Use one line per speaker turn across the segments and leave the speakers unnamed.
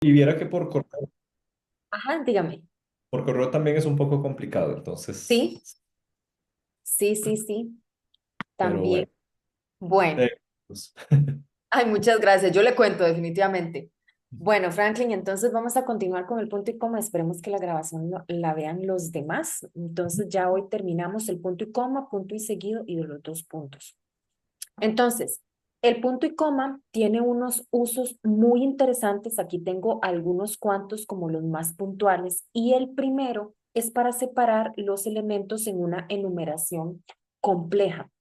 Y viera que
Ajá, dígame.
por correo también es un poco complicado, entonces,
Sí, sí, sí, sí,
pero
también.
bueno.
Bueno,
Pues,
ay, muchas gracias. Yo le cuento definitivamente. Bueno, Franklin, entonces vamos a continuar con el punto y coma. Esperemos que la grabación la vean los demás. Entonces ya hoy terminamos el punto y coma, punto y seguido y de los dos puntos. Entonces, el punto y coma tiene unos usos muy interesantes. Aquí tengo algunos cuantos como los más puntuales. Y el primero es para separar los elementos en una enumeración compleja.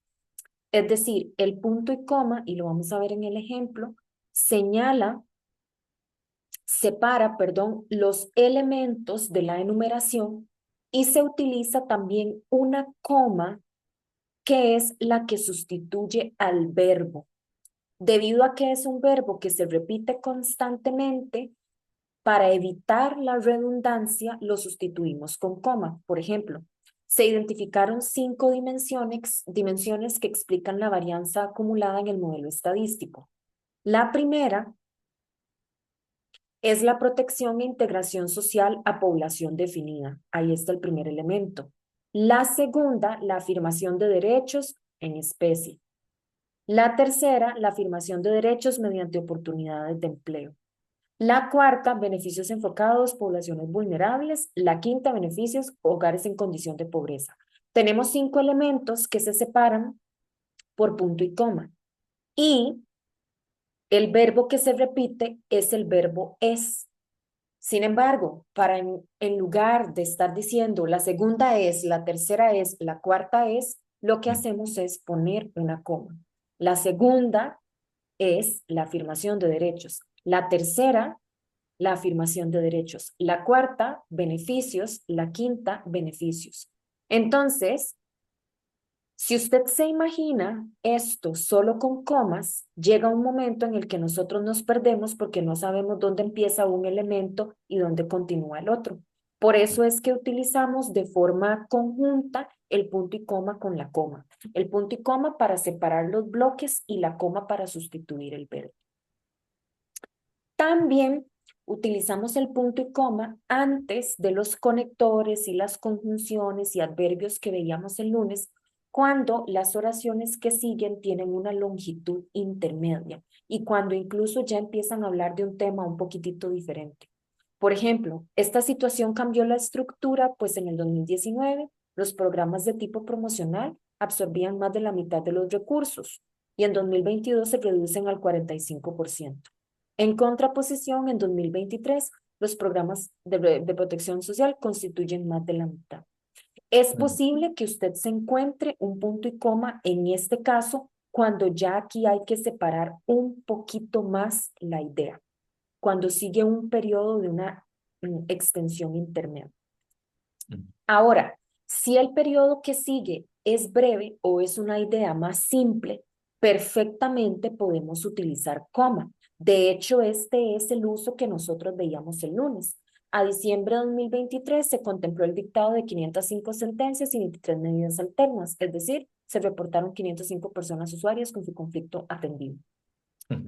Es decir, el punto y coma, y lo vamos a ver en el ejemplo, señala, separa, perdón, los elementos de la enumeración y se utiliza también una coma que es la que sustituye al verbo. Debido a que es un verbo que se repite constantemente, para evitar la redundancia, lo sustituimos con coma. Por ejemplo, se identificaron 5 dimensiones que explican la varianza acumulada en el modelo estadístico. La primera es la protección e integración social a población definida. Ahí está el primer elemento. La segunda, la afirmación de derechos en especie. La tercera, la afirmación de derechos mediante oportunidades de empleo. La cuarta, beneficios enfocados, poblaciones vulnerables. La quinta, beneficios, hogares en condición de pobreza. Tenemos 5 elementos que se separan por punto y coma. Y el verbo que se repite es el verbo es. Sin embargo, para en lugar de estar diciendo la segunda es, la tercera es, la cuarta es, lo que hacemos es poner una coma. La segunda es la afirmación de derechos. La tercera, la afirmación de derechos. La cuarta, beneficios. La quinta, beneficios. Entonces, si usted se imagina esto solo con comas, llega un momento en el que nosotros nos perdemos porque no sabemos dónde empieza un elemento y dónde continúa el otro. Por eso es que utilizamos de forma conjunta el punto y coma con la coma. El punto y coma para separar los bloques y la coma para sustituir el verbo. También utilizamos el punto y coma antes de los conectores y las conjunciones y adverbios que veíamos el lunes, cuando las oraciones que siguen tienen una longitud intermedia y cuando incluso ya empiezan a hablar de un tema un poquitito diferente. Por ejemplo, esta situación cambió la estructura, pues en el 2019 los programas de tipo promocional absorbían más de la mitad de los recursos y en 2022 se reducen al 45%. En contraposición, en 2023, los programas de protección social constituyen más de la mitad. Es posible que usted se encuentre un punto y coma en este caso cuando ya aquí hay que separar un poquito más la idea, cuando sigue un periodo de una extensión intermedia. Ahora, si el periodo que sigue es breve o es una idea más simple, perfectamente podemos utilizar coma. De hecho, este es el uso que nosotros veíamos el lunes. A diciembre de 2023 se contempló el dictado de 505 sentencias y 23 medidas alternas, es decir, se reportaron 505 personas usuarias con su conflicto atendido.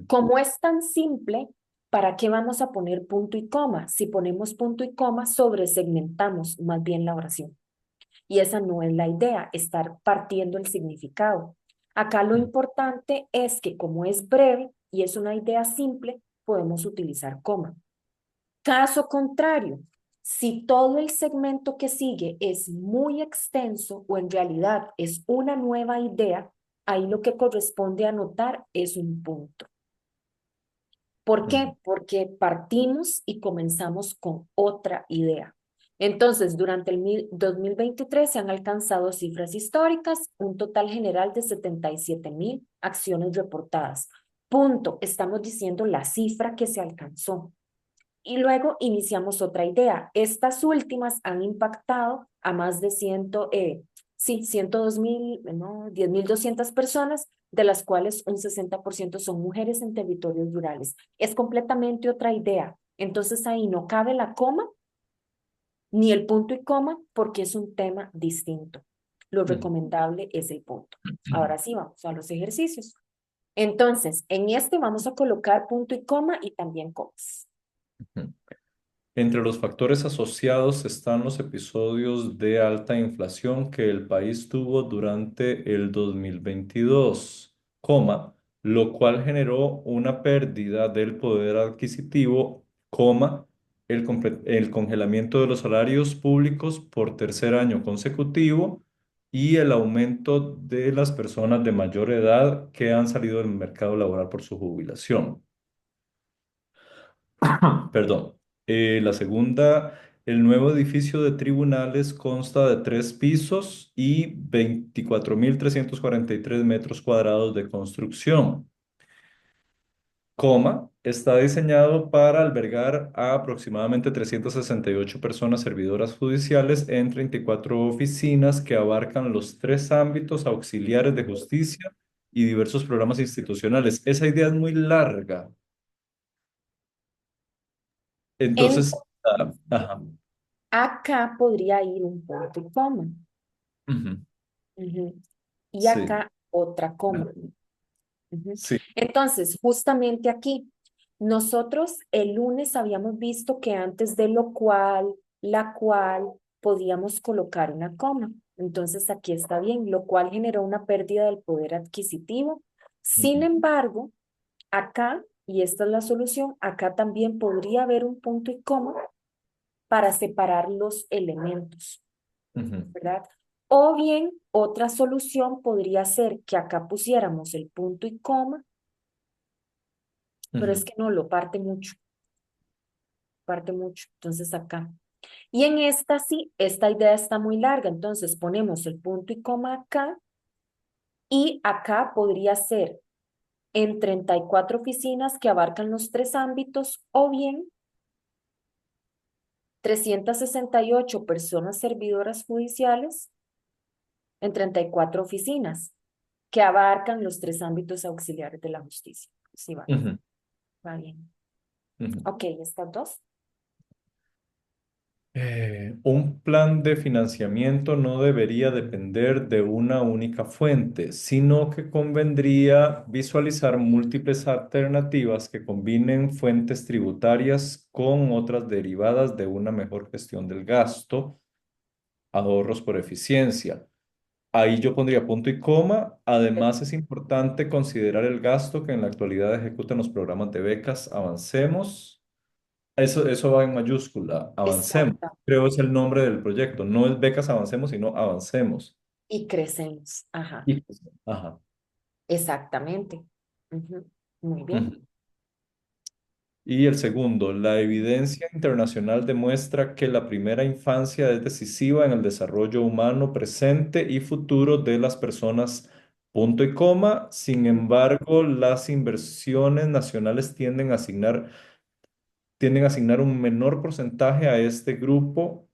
Como es tan simple, ¿para qué vamos a poner punto y coma? Si ponemos punto y coma, sobresegmentamos más bien la oración. Y esa no es la idea, estar partiendo el significado. Acá lo importante es que como es breve y es una idea simple, podemos utilizar coma. Caso contrario, si todo el segmento que sigue es muy extenso o en realidad es una nueva idea, ahí lo que corresponde anotar es un punto. ¿Por qué? Porque partimos y comenzamos con otra idea. Entonces, durante el 2023 se han alcanzado cifras históricas, un total general de 77,000 acciones reportadas. Punto. Estamos diciendo la cifra que se alcanzó. Y luego iniciamos otra idea. Estas últimas han impactado a más de 102,000, no, 10,200 personas, de las cuales un 60% son mujeres en territorios rurales. Es completamente otra idea. Entonces ahí no cabe la coma ni el punto y coma porque es un tema distinto. Lo recomendable es el punto. Ahora sí, vamos a los ejercicios. Entonces, en este vamos a colocar punto y coma y también comas.
Ujú. Entre los factores asociados están los episodios de alta inflación que el país tuvo durante el 2022, lo cual generó una pérdida del poder adquisitivo, el congelamiento de los salarios públicos por tercer año consecutivo y el aumento de las personas de mayor edad que han salido del mercado laboral por su jubilación. Perdón. La segunda, el nuevo edificio de tribunales consta de 3 pisos y 24.343 metros cuadrados de construcción, está diseñado para albergar a aproximadamente 368 personas servidoras judiciales en 34 oficinas que abarcan los 3 ámbitos auxiliares de justicia y diversos programas institucionales. Esa idea es muy larga. Entonces, ajá.
Acá podría ir un punto y coma.
Ujú.
Ujú. Y
Sí,
acá otra coma. Ujú.
sí.
Entonces, justamente aquí, nosotros el lunes habíamos visto que antes de lo cual, la cual, podíamos colocar una coma. Entonces, aquí está bien, lo cual generó una pérdida del poder adquisitivo. Sin
Ujú,
embargo, acá, y esta es la solución, acá también podría haber un punto y coma para separar los elementos,
ujú,
¿verdad? O bien, otra solución podría ser que acá pusiéramos el punto y coma, pero es
ujú,
que no, lo parte mucho, parte mucho. Entonces acá. Y en esta sí, esta idea está muy larga, entonces ponemos el punto y coma acá y acá podría ser en 34 oficinas que abarcan los 3 ámbitos o bien 368 personas servidoras judiciales en 34 oficinas que abarcan los 3 ámbitos auxiliares de la justicia. Sí,
ujú,
va bien.
ujú.
Ok, estas dos.
Un plan de financiamiento no debería depender de una única fuente, sino que convendría visualizar múltiples alternativas que combinen fuentes tributarias con otras derivadas de una mejor gestión del gasto, ahorros por eficiencia. Ahí yo pondría punto y coma. Además, es importante considerar el gasto que en la actualidad ejecutan los programas de becas Avancemos. Eso va en mayúscula, Avancemos.
Exacto.
Creo es el nombre del proyecto. No es becas Avancemos, sino Avancemos.
Y crecemos. Ajá,
Y, ajá.
exactamente. Ujú. Muy bien.
Ujú. Y el segundo, la evidencia internacional demuestra que la primera infancia es decisiva en el desarrollo humano presente y futuro de las personas, punto y coma. Sin embargo, las inversiones nacionales tienden a asignar un menor porcentaje a este grupo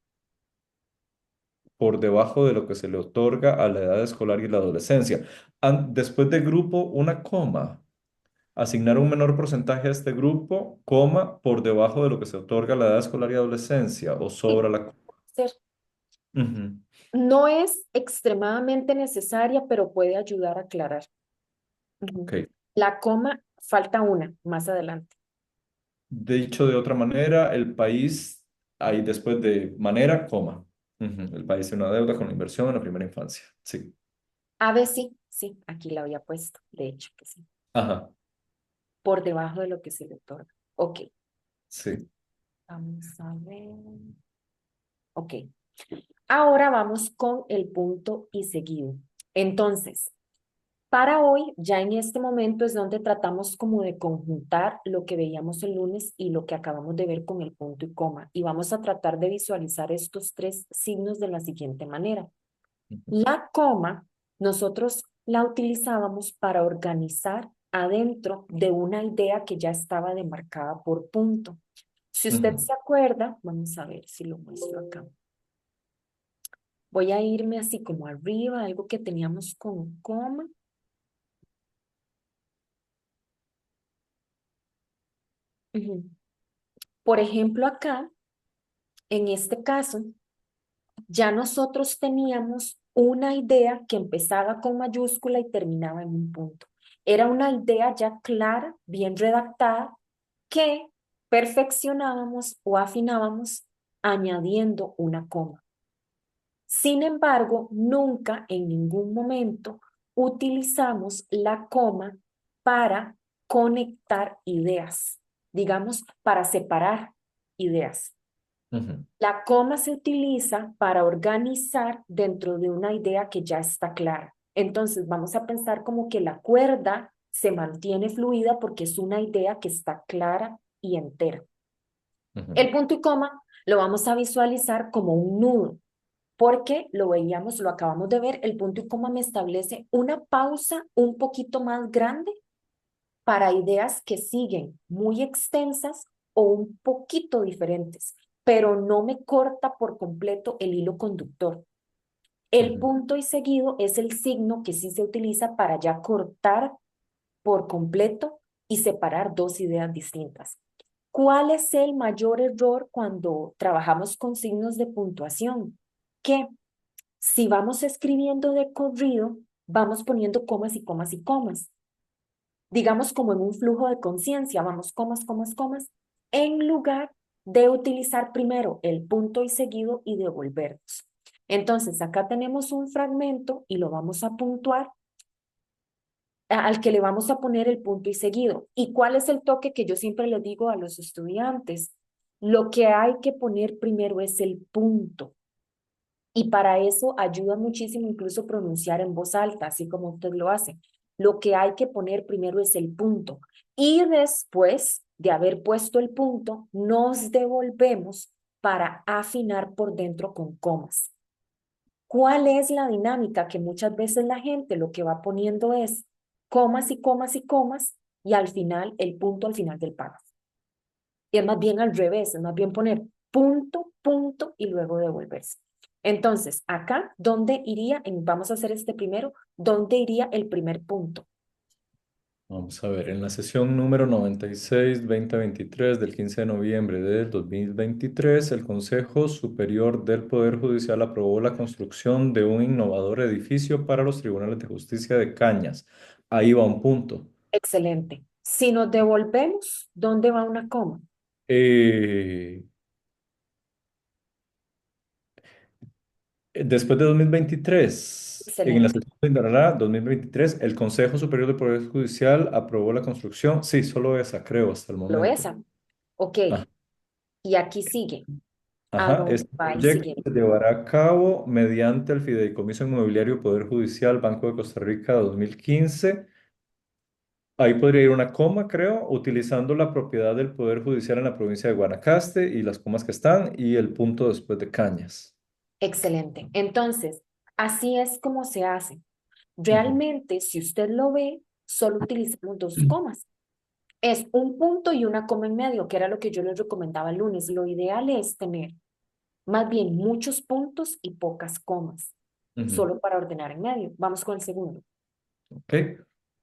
por debajo de lo que se le otorga a la edad escolar y la adolescencia. Después de grupo, una coma. Asignar un menor porcentaje a este grupo, por debajo de lo que se otorga a la edad escolar y adolescencia o
Sí,
sobra la...
ser.
Ujú.
No es extremadamente necesaria, pero puede ayudar a aclarar. Ujú.
Ok.
La coma, falta una más adelante.
Dicho de otra manera, el país, ahí después de manera, coma. Ujú. El país tiene una deuda con la inversión en la primera infancia. Sí.
A ver, sí, sí, aquí la había puesto, de hecho, que sí,
Ajá.
por debajo de lo que se le otorga. Ok,
Sí.
vamos a ver. Ok, ahora vamos con el punto y seguido. Entonces, para hoy, ya en este momento es donde tratamos como de conjuntar lo que veíamos el lunes y lo que acabamos de ver con el punto y coma. Y vamos a tratar de visualizar estos 3 signos de la siguiente manera.
Ujú.
La coma, nosotros la utilizábamos para organizar adentro de una idea que ya estaba demarcada por punto. Si usted
Ujú.
se acuerda, vamos a ver si lo muestro acá. Voy a irme así como arriba, algo que teníamos con coma. Ujú. Por ejemplo, acá, en este caso, ya nosotros teníamos una idea que empezaba con mayúscula y terminaba en un punto. Era una idea ya clara, bien redactada, que perfeccionábamos o afinábamos añadiendo una coma. Sin embargo, nunca en ningún momento utilizamos la coma para conectar ideas, digamos, para separar ideas.
Ujú,
La coma se utiliza para organizar dentro de una idea que ya está clara. Entonces, vamos a pensar como que la cuerda se mantiene fluida porque es una idea que está clara y entera.
ujú,
El punto y coma lo vamos a visualizar como un nudo, porque lo veíamos, lo acabamos de ver, el punto y coma me establece una pausa un poquito más grande para ideas que siguen muy extensas o un poquito diferentes, pero no me corta por completo el hilo conductor. El
ujú.
punto y seguido es el signo que sí se utiliza para ya cortar por completo y separar dos ideas distintas. ¿Cuál es el mayor error cuando trabajamos con signos de puntuación? Que si vamos escribiendo de corrido, vamos poniendo comas y comas y comas. Digamos como en un flujo de conciencia, vamos comas, comas, comas, en lugar de utilizar primero el punto y seguido y devolvernos. Entonces, acá tenemos un fragmento y lo vamos a puntuar al que le vamos a poner el punto y seguido. ¿Y cuál es el toque que yo siempre les digo a los estudiantes? Lo que hay que poner primero es el punto. Y para eso ayuda muchísimo incluso pronunciar en voz alta, así como usted lo hace. Lo que hay que poner primero es el punto. Y después de haber puesto el punto, nos devolvemos para afinar por dentro con comas. ¿Cuál es la dinámica? Que muchas veces la gente lo que va poniendo es comas y comas y comas y al final el punto al final del párrafo. Y es más bien al revés, es más bien poner punto, punto y luego devolverse. Entonces, acá, ¿dónde iría? Vamos a hacer este primero. ¿Dónde iría el primer punto?
Vamos a ver, en la sesión número 96-2023 del 15 de noviembre del 2023, el Consejo Superior del Poder Judicial aprobó la construcción de un innovador edificio para los tribunales de justicia de Cañas. Ahí va un punto.
Excelente. Si nos devolvemos, ¿dónde va una coma?
Eh, Después de 2023, en la
Excelente.
sesión de Indarará, 2023, el Consejo Superior del Poder Judicial aprobó la construcción. Sí, solo esa, creo, hasta el
Lo
momento.
esa. Ok.
Ah,
Y aquí sigue. ¿A
ajá,
dónde
este
va el
proyecto
siguiente?
se llevará a cabo mediante el Fideicomiso Inmobiliario Poder Judicial Banco de Costa Rica 2015. Ahí podría ir una coma, creo, utilizando la propiedad del Poder Judicial en la provincia de Guanacaste y las comas que están y el punto después de Cañas.
Excelente. Entonces, así es como se hace.
Ujú.
Realmente, si usted lo ve, solo utilizamos dos comas. Es un punto y una coma en medio, que era lo que yo les recomendaba el lunes. Lo ideal es tener más bien muchos puntos y pocas comas,
Ujú.
solo para ordenar en medio. Vamos con el segundo.
¿Ok?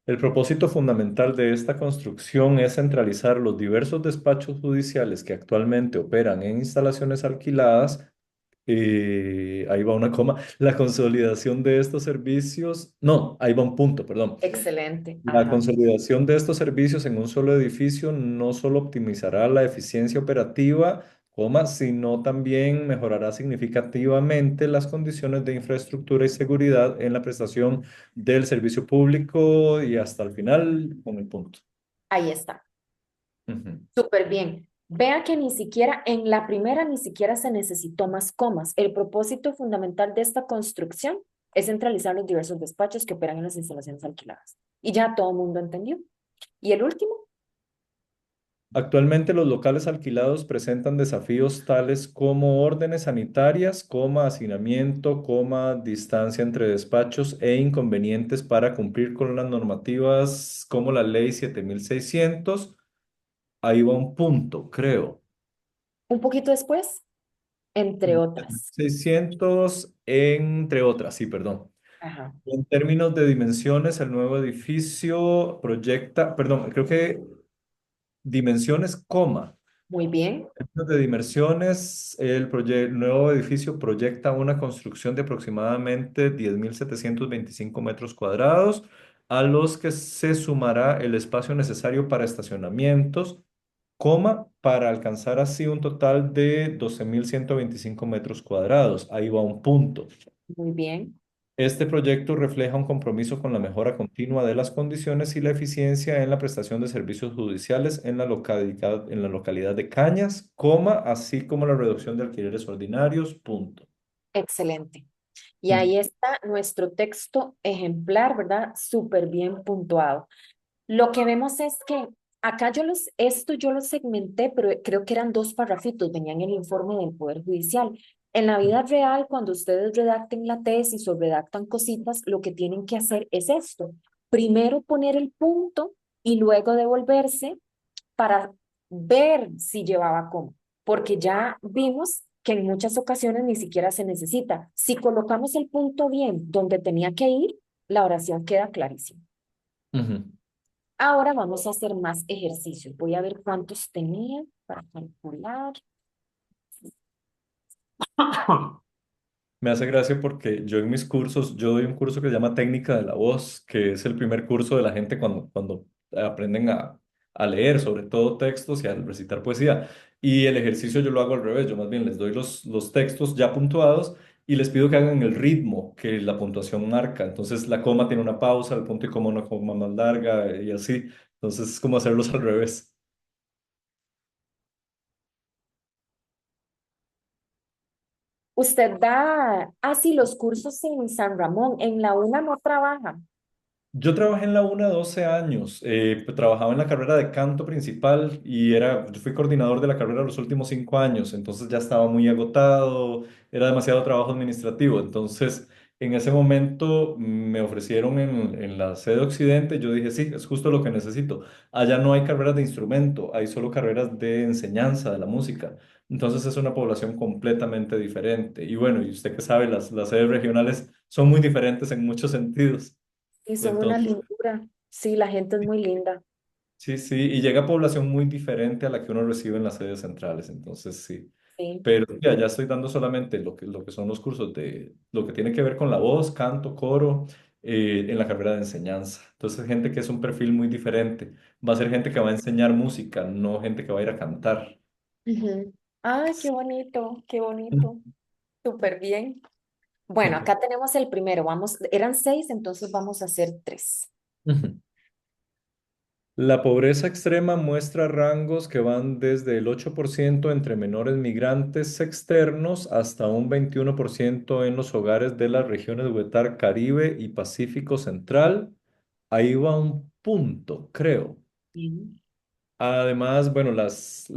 El propósito fundamental de esta construcción es centralizar los diversos despachos judiciales que actualmente operan en instalaciones alquiladas. Ahí va una coma. La consolidación de estos servicios, no, ahí va un punto, perdón.
Excelente.
La
Ajá.
consolidación de estos servicios en un solo edificio no solo optimizará la eficiencia operativa, coma, sino también mejorará significativamente las condiciones de infraestructura y seguridad en la prestación del servicio público y hasta el final con el punto.
Ahí está.
Ujú.
Súper bien. Vea que ni siquiera en la primera ni siquiera se necesitó más comas. El propósito fundamental de esta construcción es centralizar los diversos despachos que operan en las instalaciones alquiladas. Y ya todo el mundo entendió. Y el último,
Actualmente los locales alquilados presentan desafíos tales como órdenes sanitarias, coma, hacinamiento, coma, distancia entre despachos e inconvenientes para cumplir con las normativas como la Ley 7600. Ahí va un punto, creo.
un poquito después, entre otras.
600, entre otras, sí, perdón.
Ajá.
En términos de dimensiones, el nuevo edificio proyecta, perdón, creo que dimensiones, coma.
Muy bien.
Términos de dimensiones, el nuevo edificio proyecta una construcción de aproximadamente 10.725 metros cuadrados, a los que se sumará el espacio necesario para estacionamientos, coma, para alcanzar así un total de 12.125 metros cuadrados. Ahí va un punto.
Muy bien.
Este proyecto refleja un compromiso con la mejora continua de las condiciones y la eficiencia en la prestación de servicios judiciales en la localidad de Cañas, coma, así como la reducción de alquileres ordinarios, punto.
Excelente. Y
Ujú,
ahí está nuestro texto ejemplar, ¿verdad? Súper bien puntuado. Lo que vemos es que acá esto yo lo segmenté, pero creo que eran dos parrafitos, venían en el informe del Poder Judicial. En la vida real, cuando ustedes redacten la tesis o redactan cositas, lo que tienen que hacer es esto. Primero poner el punto y luego devolverse para ver si llevaba coma, porque ya vimos que en muchas ocasiones ni siquiera se necesita. Si colocamos el punto bien donde tenía que ir, la oración queda clarísima.
ujú.
Ahora vamos a hacer más ejercicios. Voy a ver cuántos tenía para calcular.
Me hace gracia porque yo en mis cursos, yo doy un curso que se llama Técnica de la Voz, que es el primer curso de la gente cuando aprenden a leer, sobre todo textos y a recitar poesía. Y el ejercicio yo lo hago al revés, yo más bien les doy los textos ya puntuados y les pido que hagan el ritmo que la puntuación marca. Entonces la coma tiene una pausa, el punto y coma una coma más larga y así. Entonces es como hacerlos al revés.
Usted da, sí, los cursos en San Ramón, en la UNA no trabaja.
Yo trabajé en la UNA 12 años, trabajaba en la carrera de canto principal y yo fui coordinador de la carrera los últimos 5 años, entonces ya estaba muy agotado, era demasiado trabajo administrativo, entonces en ese momento me ofrecieron en la sede Occidente, yo dije, sí, es justo lo que necesito. Allá no hay carreras de instrumento, hay solo carreras de enseñanza de la música, entonces es una población completamente diferente. Y bueno, y usted que sabe, las sedes regionales son muy diferentes en muchos sentidos.
Y son una
Entonces,
lindura. Sí, la gente es muy linda.
sí, sí, y llega población muy diferente a la que uno recibe en las sedes centrales, entonces sí.
Sí.
Pero ya, ya estoy dando solamente lo que son los cursos de lo que tiene que ver con la voz, canto, coro, en la carrera de enseñanza. Entonces, gente que es un perfil muy diferente. Va a ser gente que va a enseñar música, no gente que va a ir a cantar.
Ujú. Ay, qué bonito, qué bonito. Súper bien. Bueno, acá tenemos el primero. Vamos, eran seis, entonces vamos a hacer tres.
Ujú. La pobreza extrema muestra rangos que van desde el 8% entre menores migrantes externos hasta un 21% en los hogares de las regiones de Huetar, Caribe y Pacífico Central. Ahí va un punto, creo.
Bien.
Además, bueno, las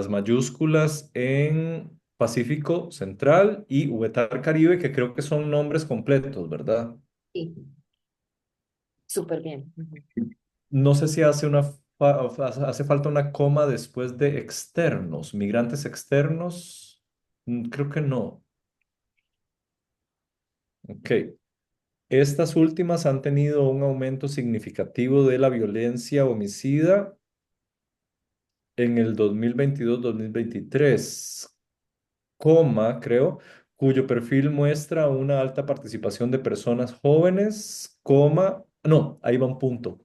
mayúsculas en Pacífico Central y Huetar, Caribe, que creo que son nombres completos, ¿verdad?
Sí, súper bien. Ujú.
No sé si hace falta una coma después de externos, migrantes externos. Creo que no. Ok. Estas últimas han tenido un aumento significativo de la violencia homicida en el 2022-2023, coma, creo, cuyo perfil muestra una alta participación de personas jóvenes, coma, no, ahí va un punto.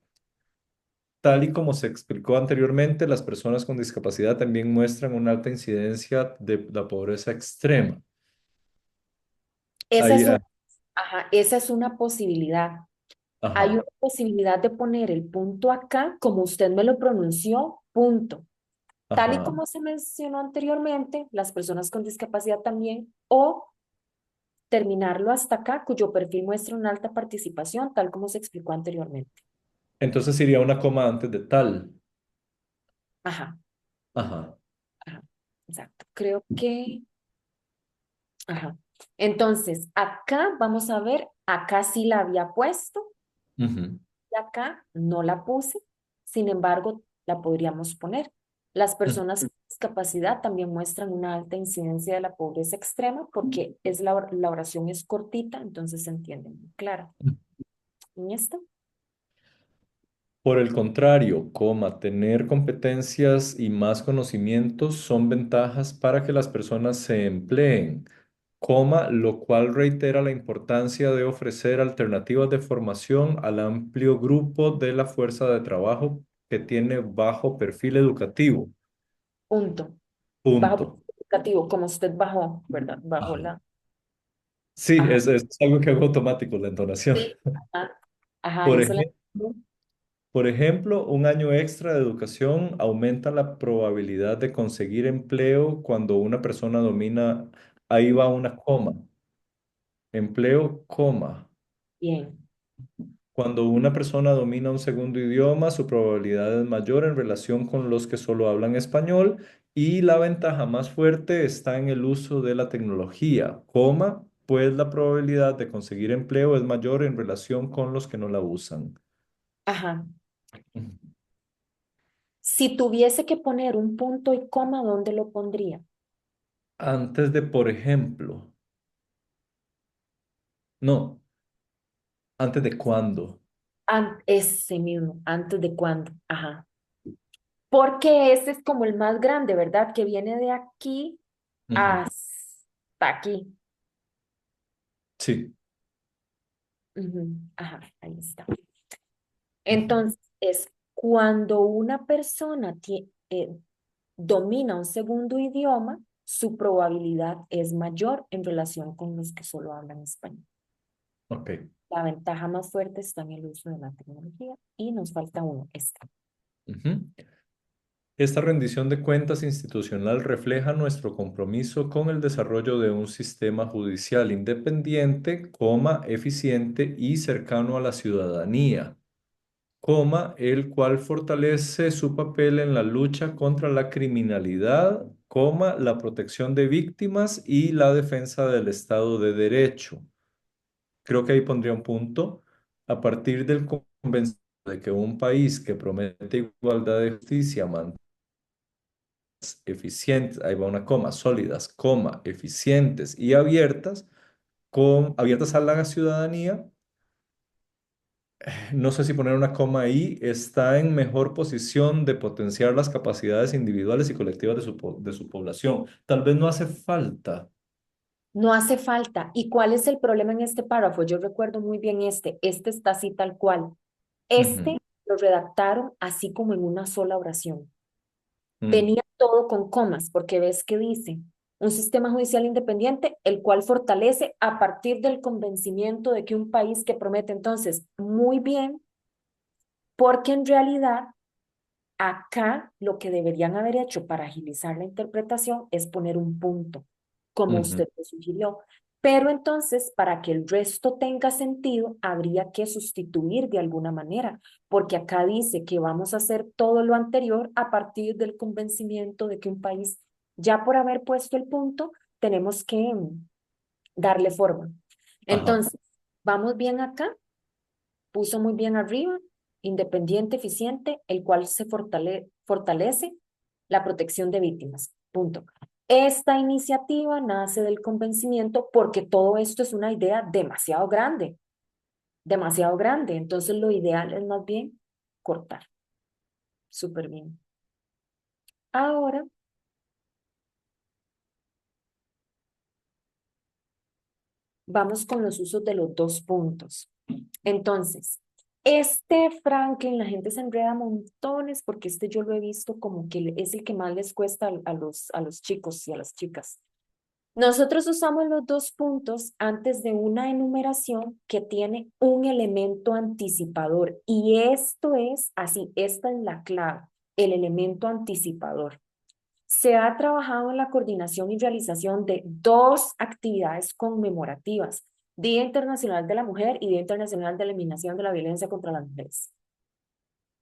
Tal y como se explicó anteriormente, las personas con discapacidad también muestran una alta incidencia de la pobreza extrema.
Esa
Ahí,
es una, ajá, esa es una posibilidad. Hay
ajá,
una posibilidad de poner el punto acá, como usted me lo pronunció, punto. Tal y
ajá.
como se mencionó anteriormente, las personas con discapacidad también, o terminarlo hasta acá, cuyo perfil muestra una alta participación, tal como se explicó anteriormente.
Entonces iría una coma antes de tal.
Ajá,
Ajá.
ajá, exacto. Creo que, ajá. Entonces, acá vamos a ver, acá sí la había puesto
Ujú,
y acá no la puse, sin embargo, la podríamos poner. Las
ujú.
personas con discapacidad también muestran una alta incidencia de la pobreza extrema porque la oración es cortita, entonces se entiende muy clara. ¿En esta?
Por el contrario, coma, tener competencias y más conocimientos son ventajas para que las personas se empleen, coma, lo cual reitera la importancia de ofrecer alternativas de formación al amplio grupo de la fuerza de trabajo que tiene bajo perfil educativo.
punto. Bajo
punto.
punto indicativo, como usted bajó, ¿verdad? Bajó
Ajá.
la...
Sí,
Ajá.
es algo que hago automático, la entonación.
Sí. Ajá. Ajá,
Por
eso la...
ejemplo, por ejemplo, un año extra de educación aumenta la probabilidad de conseguir empleo cuando una persona domina, ahí va una coma, empleo, coma.
Bien.
Cuando una persona domina un segundo idioma, su probabilidad es mayor en relación con los que solo hablan español y la ventaja más fuerte está en el uso de la tecnología, coma, pues la probabilidad de conseguir empleo es mayor en relación con los que no la usan.
Ajá. Si tuviese que poner un punto y coma, ¿dónde lo pondría?
Antes de, por ejemplo, no, antes de cuándo.
Ese mismo, antes de cuándo. Ajá. Porque ese es como el más grande, ¿verdad? Que viene de aquí
Ujú.
hasta aquí.
Sí.
Ujú. Ajá, ahí está.
Ujú.
Entonces, es cuando una persona domina un segundo idioma, su probabilidad es mayor en relación con los que solo hablan español.
Ok.
La ventaja más fuerte está en el uso de la tecnología y nos falta uno, esta.
Ujú. Esta rendición de cuentas institucional refleja nuestro compromiso con el desarrollo de un sistema judicial independiente, coma, eficiente y cercano a la ciudadanía, coma, el cual fortalece su papel en la lucha contra la criminalidad, coma, la protección de víctimas y la defensa del Estado de Derecho. Creo que ahí pondría un punto. A partir del convencimiento de que un país que promete igualdad de justicia, eficientes, ahí va una coma, sólidas, coma, eficientes y abiertas, abiertas a la ciudadanía, no sé si poner una coma ahí, está en mejor posición de potenciar las capacidades individuales y colectivas de su población. Tal vez no hace falta.
No hace falta. ¿Y cuál es el problema en este párrafo? Yo recuerdo muy bien este. Este está así tal cual.
Ujú,
Este lo redactaron así como en una sola oración.
mm,
Venía todo con comas, porque ves que dice un sistema judicial independiente, el cual fortalece a partir del convencimiento de que un país que promete entonces muy bien, porque en realidad acá lo que deberían haber hecho para agilizar la interpretación es poner un punto, como
ujú,
usted lo sugirió. Pero entonces, para que el resto tenga sentido, habría que sustituir de alguna manera, porque acá dice que vamos a hacer todo lo anterior a partir del convencimiento de que un país, ya por haber puesto el punto, tenemos que darle forma.
ajá,
Entonces, vamos bien acá, puso muy bien arriba, independiente, eficiente, el cual se fortalece la protección de víctimas. Punto. Esta iniciativa nace del convencimiento porque todo esto es una idea demasiado grande, demasiado grande. Entonces lo ideal es más bien cortar. Súper bien. Ahora vamos con los usos de los dos puntos. Entonces, este Franklin, la gente se enreda montones porque este yo lo he visto como que es el que más les cuesta a los chicos y a las chicas. Nosotros usamos los dos puntos antes de una enumeración que tiene un elemento anticipador y esto es así, esta es la clave, el elemento anticipador. Se ha trabajado en la coordinación y realización de dos actividades conmemorativas, Día Internacional de la Mujer y Día Internacional de la Eliminación de la Violencia contra las Mujeres.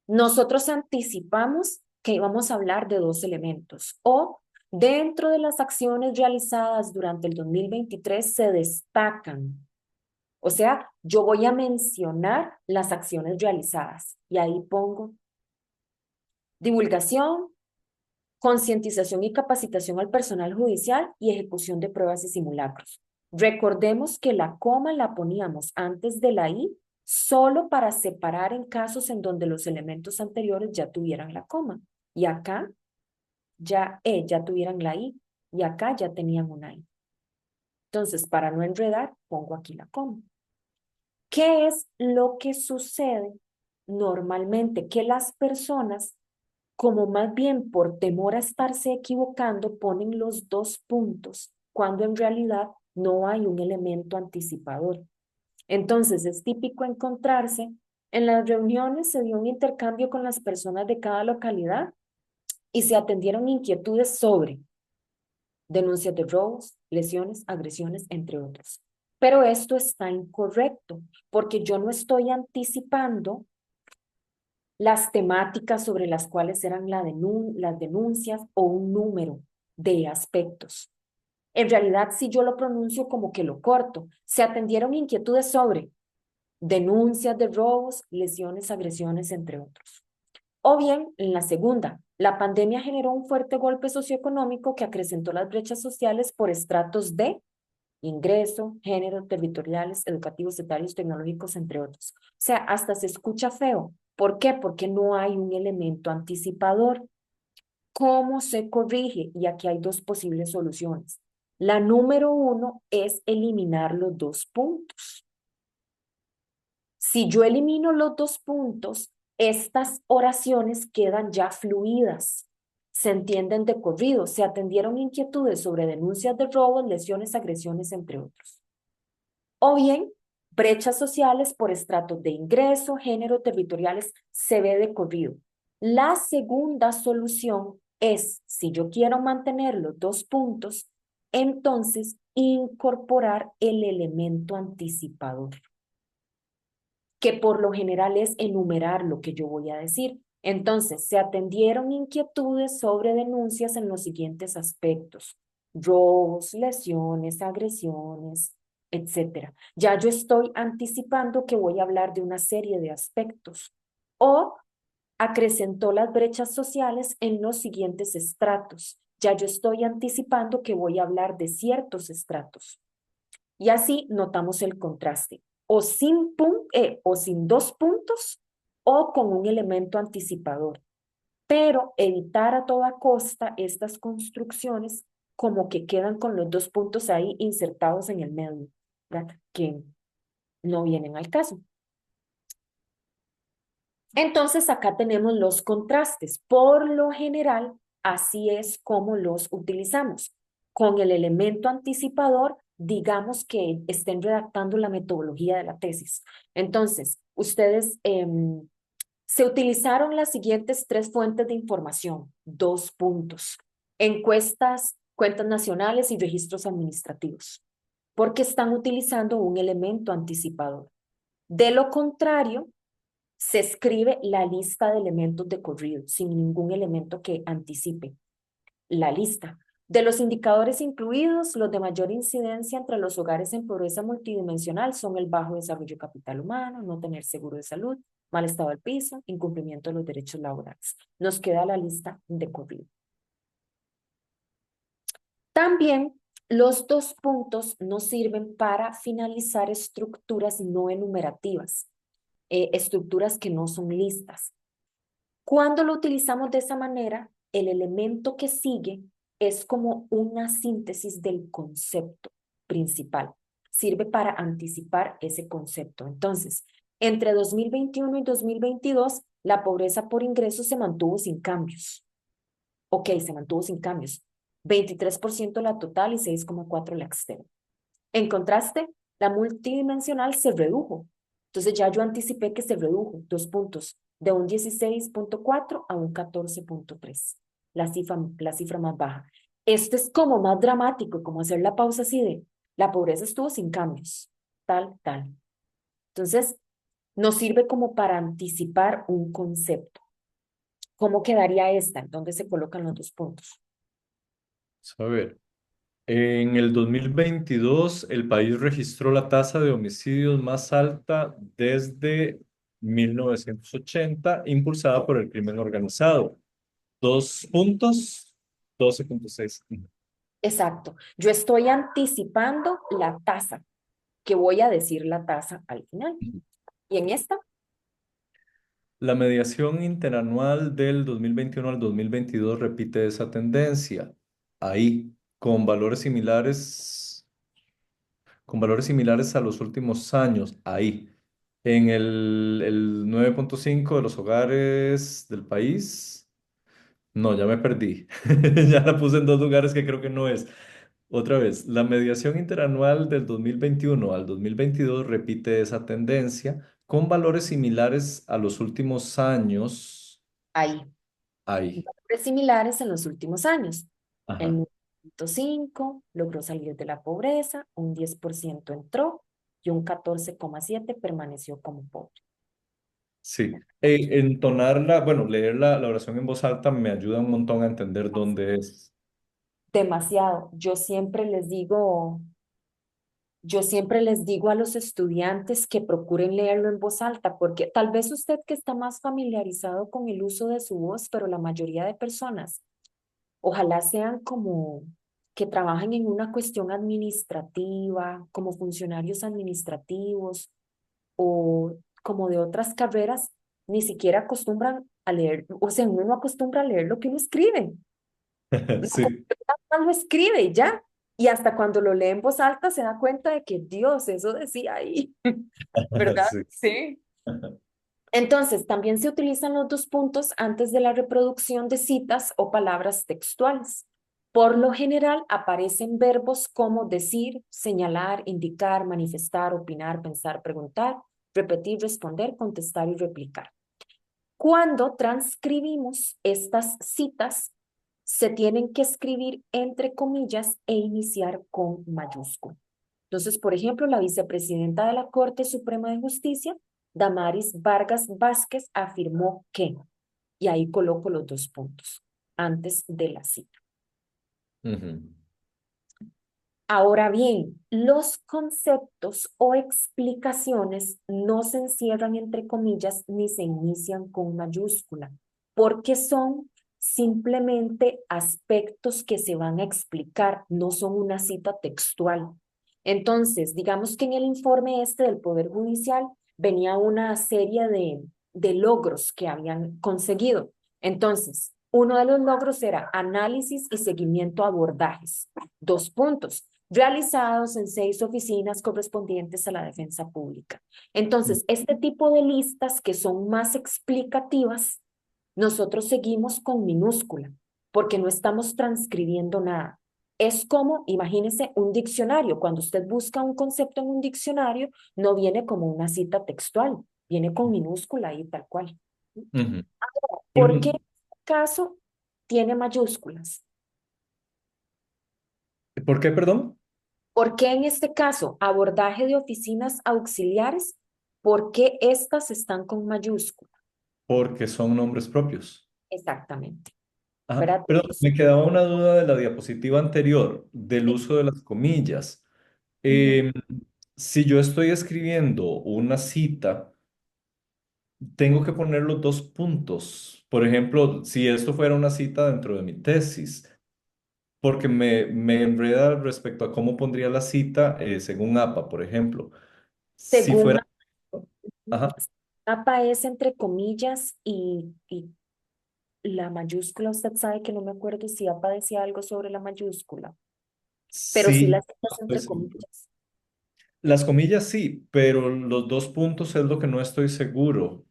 Nosotros anticipamos que íbamos a hablar de dos elementos o dentro de las acciones realizadas durante el 2023 se destacan. O sea, yo voy a mencionar las acciones realizadas y ahí pongo divulgación, concientización y capacitación al personal judicial y ejecución de pruebas y simulacros. Recordemos que la coma la poníamos antes de la i solo para separar en casos en donde los elementos anteriores ya tuvieran la coma y acá ya tuvieran la i y acá ya tenían una i. Entonces, para no enredar, pongo aquí la coma. ¿Qué es lo que sucede normalmente? Que las personas como más bien por temor a estarse equivocando, ponen los dos puntos, cuando en realidad no hay un elemento anticipador. Entonces, es típico encontrarse en las reuniones, se dio un intercambio con las personas de cada localidad y se atendieron inquietudes sobre denuncias de robos, lesiones, agresiones, entre otros. Pero esto está incorrecto porque yo no estoy anticipando las temáticas sobre las cuales eran las denuncias o un número de aspectos. En realidad, si yo lo pronuncio como que lo corto, se atendieron inquietudes sobre denuncias de robos, lesiones, agresiones, entre otros. O bien, en la segunda, la pandemia generó un fuerte golpe socioeconómico que acrecentó las brechas sociales por estratos de ingreso, género, territoriales, educativos, etarios, tecnológicos, entre otros. O sea, hasta se escucha feo. ¿Por qué? Porque no hay un elemento anticipador. ¿Cómo se corrige? Y aquí hay dos posibles soluciones. La número uno es eliminar los dos puntos. Si yo elimino los dos puntos, estas oraciones quedan ya fluidas, se entienden de corrido, se atendieron inquietudes sobre denuncias de robos, lesiones, agresiones, entre otros. O bien, brechas sociales por estratos de ingreso, género, territoriales, se ve de corrido. La segunda solución es, si yo quiero mantener los dos puntos, entonces incorporar el elemento anticipador, que por lo general es enumerar lo que yo voy a decir. Entonces, se atendieron inquietudes sobre denuncias en los siguientes aspectos: robos, lesiones, agresiones, etcétera. Ya yo estoy anticipando que voy a hablar de una serie de aspectos. O acrecentó las brechas sociales en los siguientes estratos. Ya yo estoy anticipando que voy a hablar de ciertos estratos. Y así notamos el contraste, o sin dos puntos o con un elemento anticipador, pero evitar a toda costa estas construcciones como que quedan con los dos puntos ahí insertados en el medio, ¿verdad? Que no vienen al caso. Entonces acá tenemos los contrastes. Por lo general, así es como los utilizamos. Con el elemento anticipador, digamos que estén redactando la metodología de la tesis. Entonces, ustedes se utilizaron las siguientes tres fuentes de información, dos puntos: encuestas, cuentas nacionales y registros administrativos, porque están utilizando un elemento anticipador. De lo contrario, se escribe la lista de elementos de corrido, sin ningún elemento que anticipe la lista. De los indicadores incluidos, los de mayor incidencia entre los hogares en pobreza multidimensional son el bajo desarrollo capital humano, no tener seguro de salud, mal estado del piso, incumplimiento de los derechos laborales. Nos queda la lista de corrido. También los dos puntos nos sirven para finalizar estructuras no enumerativas, estructuras que no son listas. Cuando lo utilizamos de esa manera, el elemento que sigue es como una síntesis del concepto principal. Sirve para anticipar ese concepto. Entonces, entre 2021 y 2022, la pobreza por ingresos se mantuvo sin cambios. Ok, se mantuvo sin cambios. 23% la total y 6,4% la externa. En contraste, la multidimensional se redujo. Entonces ya yo anticipé que se redujo, dos puntos, de un 16,4 a un 14,3, la cifra más baja. Esto es como más dramático, como hacer la pausa así de, la pobreza estuvo sin cambios, tal, tal. Entonces, nos sirve como para anticipar un concepto. ¿Cómo quedaría esta? ¿Dónde se colocan los dos puntos?
A ver, en el 2022 el país registró la tasa de homicidios más alta desde 1980, impulsada por el crimen organizado. Dos puntos, 12,6.
Exacto. Yo estoy anticipando la tasa, que voy a decir la tasa al final. Y en esta,
La mediación interanual del 2021 al 2022 repite esa tendencia. Ahí, con valores similares a los últimos años. Ahí, en el 9,5 de los hogares del país No, ya me perdí. Ya la puse en dos lugares que creo que no es. Otra vez, la mediación interanual del 2021 al 2022 repite esa tendencia con valores similares a los últimos años.
Ahí,
Ahí.
valores similares en los últimos años. El
Ajá.
9,5 logró salir de la pobreza, un 10% entró y un 14,7 permaneció como pobre.
Sí. Entonarla, bueno, leer la oración en voz alta me ayuda un montón a entender dónde es.
Demasiado. Yo siempre les digo a los estudiantes que procuren leerlo en voz alta, porque tal vez usted que está más familiarizado con el uso de su voz, pero la mayoría de personas, ojalá sean como que trabajan en una cuestión administrativa, como funcionarios administrativos o como de otras carreras, ni siquiera acostumbran a leer, o sea, uno no acostumbra a leer lo que uno escribe. La
Sí,
computadora lo escribe y ya. Y hasta cuando lo lee en voz alta se da cuenta de que Dios, eso decía ahí, ¿verdad?
sí.
Sí. Entonces, también se utilizan los dos puntos antes de la reproducción de citas o palabras textuales. Por lo general, aparecen verbos como decir, señalar, indicar, manifestar, opinar, pensar, preguntar, repetir, responder, contestar y replicar. Cuando transcribimos estas citas, se tienen que escribir entre comillas e iniciar con mayúscula. Entonces, por ejemplo, la vicepresidenta de la Corte Suprema de Justicia, Damaris Vargas Vázquez, afirmó que, y ahí coloco los dos puntos antes de la cita.
Ujú,
Ahora bien, los conceptos o explicaciones no se encierran entre comillas ni se inician con mayúscula, porque son simplemente aspectos que se van a explicar, no son una cita textual. Entonces, digamos que en el informe este del Poder Judicial venía una serie de logros que habían conseguido. Entonces, uno de los logros era análisis y seguimiento a abordajes. Dos puntos realizados en 6 oficinas correspondientes a la defensa pública. Entonces, este tipo de listas que son más explicativas, nosotros seguimos con minúscula, porque no estamos transcribiendo nada. Es como, imagínese, un diccionario. Cuando usted busca un concepto en un diccionario, no viene como una cita textual, viene con minúscula y tal cual.
ujú.
¿Por qué en
Pero,
este caso tiene mayúsculas?
¿por qué, perdón?
¿Por qué en este caso abordaje de oficinas auxiliares? ¿Por qué estas están con mayúscula?
Porque son nombres propios.
Exactamente,
Ajá.
¿verdad?
Perdón, me quedaba una duda de la diapositiva anterior, del
Sí.
uso de las comillas.
Ujú.
Em, si yo estoy escribiendo una cita, tengo que poner los dos puntos. Por ejemplo, si esto fuera una cita dentro de mi tesis, porque me enreda respecto a cómo pondría la cita según APA, por ejemplo. Si
Según
fuera... Ajá.
APA es entre comillas y la mayúscula, usted sabe que no me acuerdo si APA decía algo sobre la mayúscula, pero sí
Sí,
las
no
citas
estoy
entre
seguro.
comillas.
Las comillas sí, pero los dos puntos es lo que no estoy seguro,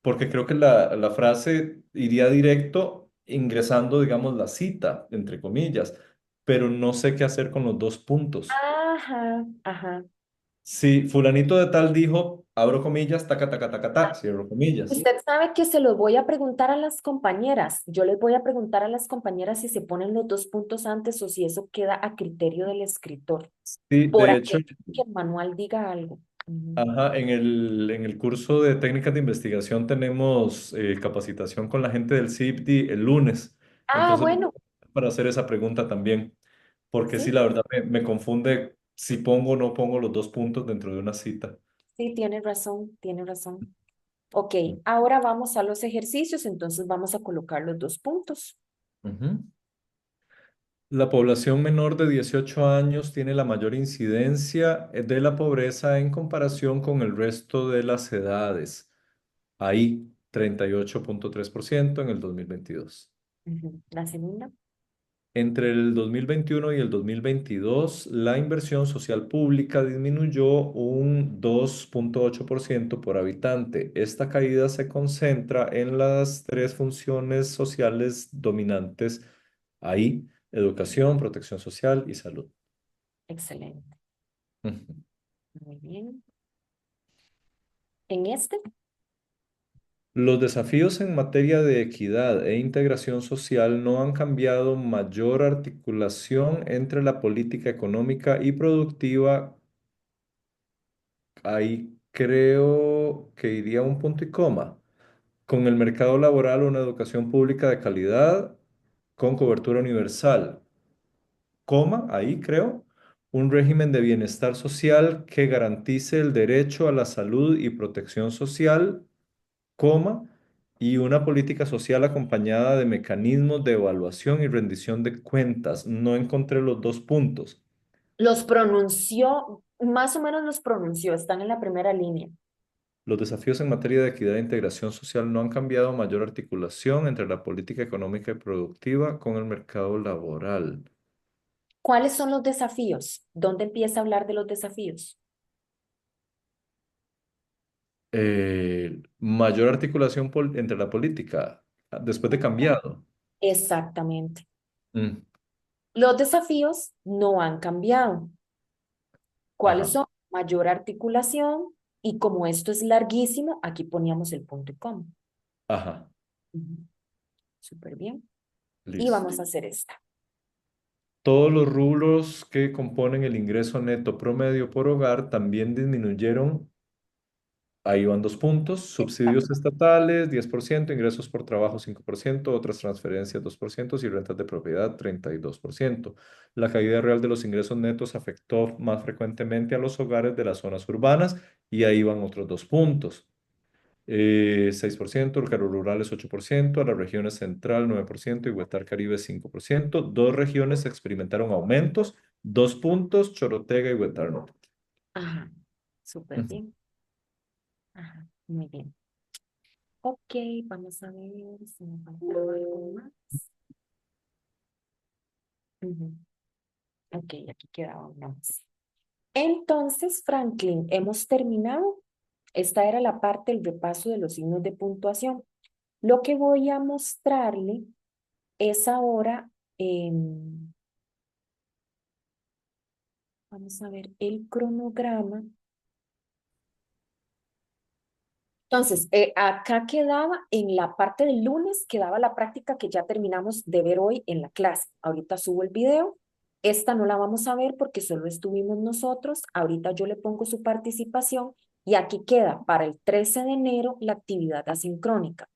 porque creo que la frase iría directo ingresando, digamos, la cita, entre comillas, pero no sé qué hacer con los dos puntos.
Ajá, ajá.
Si fulanito de tal dijo, abro comillas, taca, taca, taca, ta, cierro comillas.
Usted sabe que se lo voy a preguntar a las compañeras. Yo les voy a preguntar a las compañeras si se ponen los dos puntos antes o si eso queda a criterio del escritor.
Sí,
Por
de hecho,
aquello que el manual diga algo. Ujú.
ajá, en el curso de técnicas de investigación tenemos capacitación con la gente del CIPDI el lunes.
Ah,
Entonces,
bueno,
para hacer esa pregunta también, porque sí,
sí,
la verdad me confunde si pongo o no pongo los dos puntos dentro de una cita.
sí, tiene razón, tiene razón. Ok, ahora vamos a los ejercicios, entonces vamos a colocar los dos puntos.
Ujú. La población menor de 18 años tiene la mayor incidencia de la pobreza en comparación con el resto de las edades. Ahí, 38,3% en el 2022.
Ujú. La segunda.
Entre el 2021 y el 2022, la inversión social pública disminuyó un 2,8% por habitante. Esta caída se concentra en las tres funciones sociales dominantes ahí: educación, protección social y salud.
Excelente.
Ujú.
Muy bien. En este,
Los desafíos en materia de equidad e integración social no han cambiado. Mayor articulación entre la política económica y productiva. Ahí creo que iría un punto y coma. Con el mercado laboral, una educación pública de calidad con cobertura universal. Coma, ahí creo. Un régimen de bienestar social que garantice el derecho a la salud y protección social, coma, y una política social acompañada de mecanismos de evaluación y rendición de cuentas. No encontré los dos puntos.
los pronunció, más o menos los pronunció, están en la primera línea.
Los desafíos en materia de equidad e integración social no han cambiado. Mayor articulación entre la política económica y productiva con el mercado laboral.
¿Cuáles son los desafíos? ¿Dónde empieza a hablar de los desafíos?
Mayor articulación entre la política después de cambiado.
Exactamente.
Mm,
Los desafíos no han cambiado. ¿Cuáles
ajá,
son? Mayor articulación y como esto es larguísimo, aquí poníamos el punto y coma.
ajá,
Ujú. Súper bien. Y
listo.
vamos a hacer esta.
Todos los rubros que componen el ingreso neto promedio por hogar también disminuyeron. Ahí van dos puntos: subsidios
Exacto.
estatales 10%, ingresos por trabajo 5%, otras transferencias 2% y rentas de propiedad 32%. La caída real de los ingresos netos afectó más frecuentemente a los hogares de las zonas urbanas, y ahí van otros dos puntos. 6%, Carlos Rurales 8%, a las regiones Central 9% y Huetar Caribe 5%. Dos regiones experimentaron aumentos, 2 puntos, Chorotega y Huetar no.
Ajá. Súper
Ujú.
bien. Ajá. Muy bien. Ok, vamos a ver si me falta algo más. Ujú. Ok, aquí quedaba una más. Entonces, Franklin, hemos terminado. Esta era la parte del repaso de los signos de puntuación. Lo que voy a mostrarle es ahora, vamos a ver, el cronograma. Entonces, acá quedaba, en la parte del lunes, quedaba la práctica que ya terminamos de ver hoy en la clase. Ahorita subo el video. Esta no la vamos a ver porque solo estuvimos nosotros. Ahorita yo le pongo su participación y aquí queda para el 13 de enero la actividad asincrónica.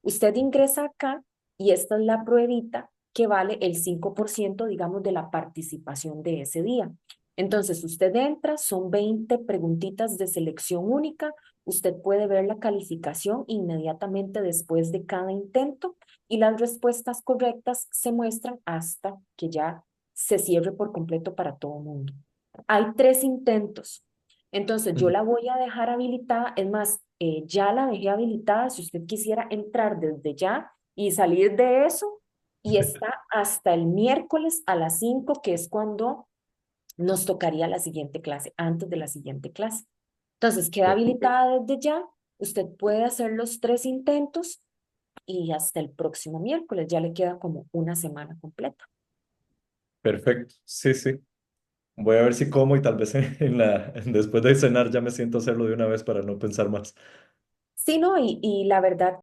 Usted ingresa acá y esta es la pruebita que vale el 5%, digamos, de la participación de ese día. Entonces, usted entra, son 20 preguntitas de selección única. Usted puede ver la calificación inmediatamente después de cada intento y las respuestas correctas se muestran hasta que ya se cierre por completo para todo el mundo. Hay 3 intentos. Entonces, yo
Ujú.
la voy a dejar habilitada. Es más, ya la dejé habilitada si usted quisiera entrar desde ya y salir de eso. Y está hasta el miércoles a las 5, que es cuando nos tocaría la siguiente clase, antes de la siguiente clase. Entonces, queda habilitada desde ya. Usted puede hacer los 3 intentos y hasta el próximo miércoles ya le queda como una semana completa.
Perfecto, sí, sí. Voy a ver si como y tal vez después de cenar ya me siento a hacerlo de una vez para no pensar más.
Sí, no, y la verdad